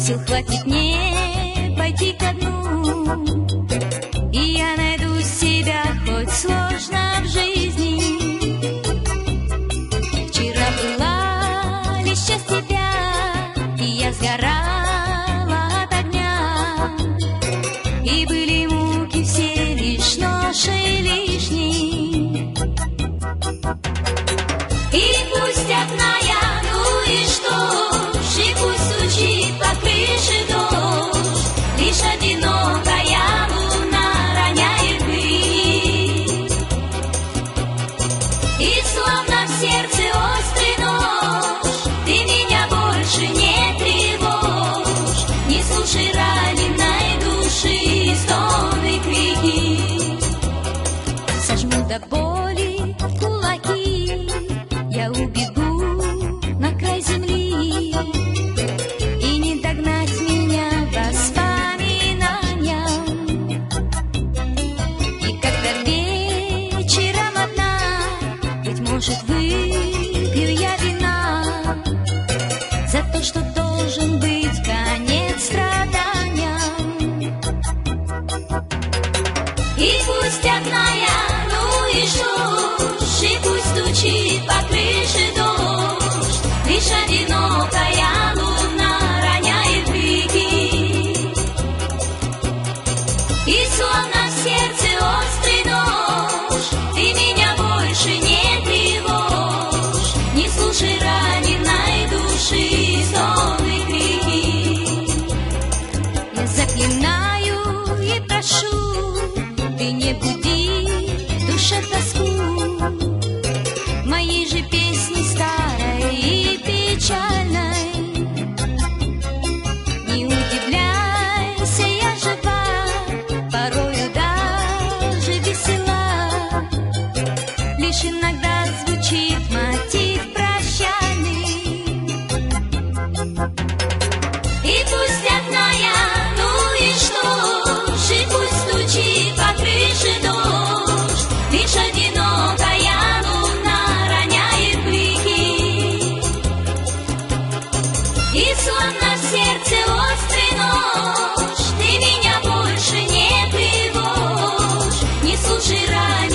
Сил хватит не пойти ко дну, и я найду себя, хоть сложно в жизни. Вчера была лишь часть тебя, и я сгорала от огня, и были муки все лишь ноши лишние. И пусть одна, ну и что ж, и пусть стучит по крыше дождь, лишь одинокая луна роняет пыль. И словно в сердце острый нож, ты меня больше не тревожь, не слушай раненой души стоны крики. Сожму до боли кулаки, я убегу на край земли, и не догнать меня воспоминания. И когда вечером одна, быть может, выпью я вина за то, что должен быть конец страданиям. И пусть одна я, ну и что ж, и пусть стучит по крыше дождь, лишь одинокая луна роняет крики. И словно в сердце острый нож, ты меня больше не тревожь, не слушай раненой души стоны крики. Я заклинаю и прошу, ты не буди в душе тоску моей же песни старой и печальной. Не удивляйся, я жива, порою даже весела, лишь иногда звучит мотив прощальный. И пусть одна я, ну и что ж, и пусть стучит по крыше дождь, лишь одинокая луна роняет блики. И словно в сердце острый нож, ты меня больше не тревожь, не слушай ранее.